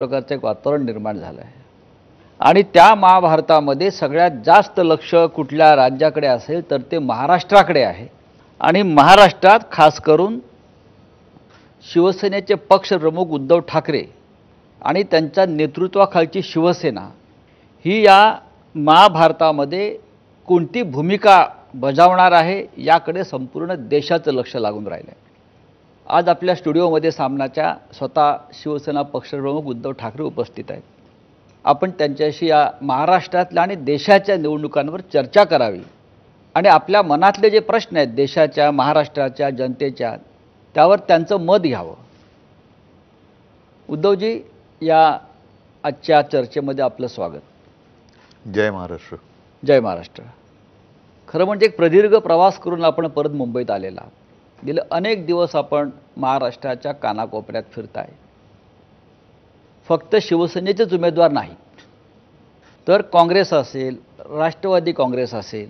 प्रकारचं एक वातावरण निर्माण झालं आहे आणि त्या महाभारतामध्ये सगळ्यात जास्त लक्ष कुठल्या राज्याकडे असेल तर ते महाराष्ट्राकडे आहे आणि महाराष्ट्रात खास करून शिवसेनेचे पक्षप्रमुख उद्धव ठाकरे आणि त्यांच्या नेतृत्वाखालची शिवसेना ही या महाभारतामध्ये कोणती भूमिका बजावणार आहे याकडे संपूर्ण देशाचं लक्ष लागून राहिलं आहे। आज आपल्या स्टुडिओमध्ये सामनाच्या स्वतः शिवसेना पक्षप्रमुख उद्धव ठाकरे उपस्थित आहेत। आपण त्यांच्याशी या महाराष्ट्रातल्या आणि देशाच्या निवडणुकांवर चर्चा करावी आणि आपल्या मनातले जे प्रश्न आहेत देशाच्या महाराष्ट्राच्या जनतेच्या त्यावर त्यांचं मत घ्यावं। उद्धवजी, या आजच्या चर्चेमध्ये आपलं स्वागत। जय महाराष्ट्र। जय महाराष्ट्र। खरं म्हणजे एक प्रदीर्घ प्रवास करून आपण परत मुंबईत आलेला आहात। गेले अनेक दिवस आपण महाराष्ट्राच्या कानाकोपऱ्यात फिरताय। फक्त शिवसेनेचेच उमेदवार नाहीत तर काँग्रेस असेल, राष्ट्रवादी काँग्रेस असेल,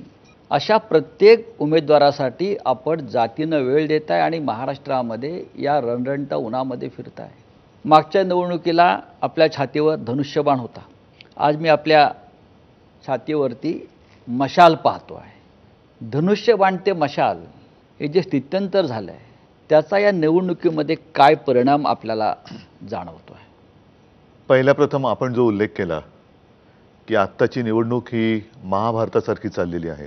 अशा प्रत्येक उमेदवारासाठी आपण जातीनं वेळ देताय आणि महाराष्ट्रामध्ये या रणरणत्या उन्हामध्ये फिरताय। मागच्या निवडणुकीला आपल्या छातीवर धनुष्यबाण होता, आज मी आपल्या छातीवरती मशाल पाहतो आहे। धनुष्यबाण ते मशाल हे जे स्थित्यंतर झालं आहे त्याचा या निवडणुकीमध्ये काय परिणाम आपल्याला जाणवतो आहे? पहिल्या प्रथम आपण जो उल्लेख केला की आत्ताची निवडणूक ही महाभारतासारखी चाललेली आहे,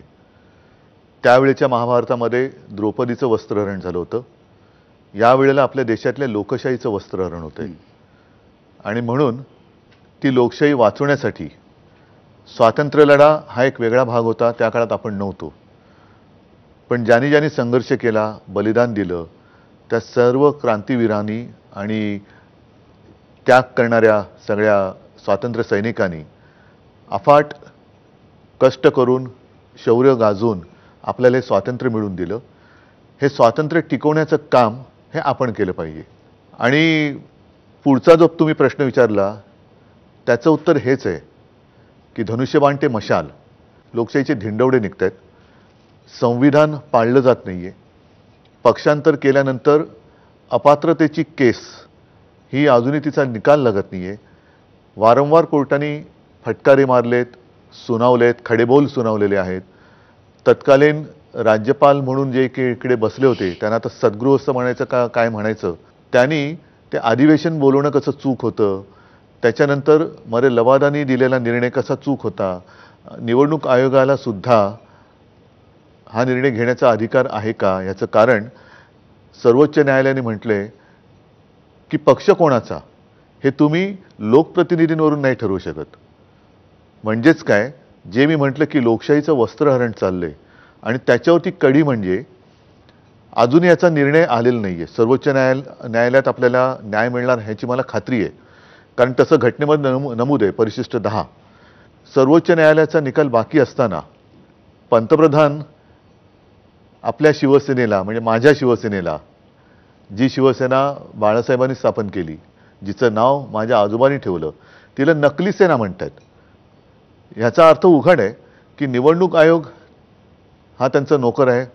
त्यावेळेच्या महाभारतामध्ये द्रौपदीचं वस्त्रहरण झालं होतं, यावेळेला आपल्या देशातल्या लोकशाहीचं वस्त्रहरण होतंय आणि म्हणून ती लोकशाही वाचवण्यासाठी स्वातंत्र्य लढा हा एक वेगळा भाग होता। त्या काळात आपण नव्हतो, पण ज्यांनी ज्यांनी संघर्ष केला, बलिदान दिलं, त्या सर्व क्रांतीवीरांनी आणि त्याग करणाऱ्या सगळ्या स्वातंत्र्य सैनिकांनी अफाट कष्ट करून, शौर्य गाजवून आपल्याला हे स्वातंत्र्य मिळवून दिलं। हे स्वातंत्र्य टिकवण्याचं काम हे आपण केलं पाहिजे। आणि पुढचा जो तुम्ही प्रश्न विचारला त्याचं उत्तर हेच आहे की धनुष्यबाण ते मशाल, लोकशाहीचे धिंडवडे निघत आहेत, संविधान पाळलं जात नाही आहे, पक्षांतर केल्यानंतर अपात्रतेची केस ही अजूनही तिचा निकाल लागत नाही आहे, वारंवार कोर्टाने फटकारे मारलेत, सुनावलेत, खडेबोल सुनावलेले आहेत। तत्कालीन राज्यपाल म्हणून जे इकडे बसले होते त्यांना आता सद्गृह असं म्हणायचं का काय म्हणायचं, त्यांनी ते अधिवेशन बोलवणं कसं चूक होतं, त्याच्यानंतर मरे लवादानी दिलेला निर्णय कसा चूक होता, निवडणूक आयोगाला सुद्धा हा निर्णय घेण्याचा अधिकार आहे का, याचं कारण सर्वोच्च न्यायालयाने म्हटले की पक्ष कोणाचा हे तुम्ही लोकप्रतिनिधींवरून नाही ठरवू शकत। म्हणजेच काय, जे मी म्हटलं की लोकशाहीचं वस्त्रहरण चाललंय आणि त्याच्यावरती कडी म्हणजे अजून याचा निर्णय आलेला नाही आहे। सर्वोच्च न्यायालयात आपल्याला न्याय मिळणार ह्याची मला खात्री आहे, कारण तसं घटनेमध्ये नमूद आहे परिशिष्ट 10। सर्वोच्च न्यायालयाचा निकाल बाकी असताना पंतप्रधान आपल्या शिवसेनेला, म्हणजे माझ्या शिवसेनेला, जी शिवसेना बाळासाहेबांनी स्थापन केली, जिचं नाव माझ्या आजोबांनी ठेवलं, तिला नकली सेना म्हणतात। ह्याचा अर्थ उघड आहे की निवडणूक आयोग हा त्यांचा नोकर आहे,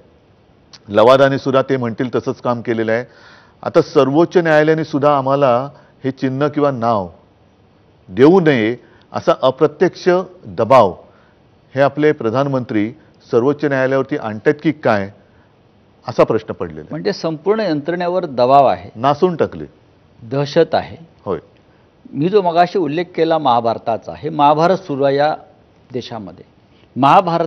लवादाने सुद्धा ते म्हणतील तसंच काम केलेलं आहे। आता सर्वोच्च न्यायालयाने सुद्धा आम्हाला हे चिन्ह किंवा नाव देऊ नये असा अप्रत्यक्ष दबाव हे आपले प्रधानमंत्री सर्वोच्च न्यायालयावरती आणतात की काय, असा प्रश्न पडलेला आहे। म्हणजे संपूर्ण यंत्रणेवर दबाव आहे, नासून टाकले, दहशत आहे। होय। मी जो मगाशी उल्लेख केला महाभारताचा, हे महाभारत सुरू आहे या देशामध्ये। महाभारत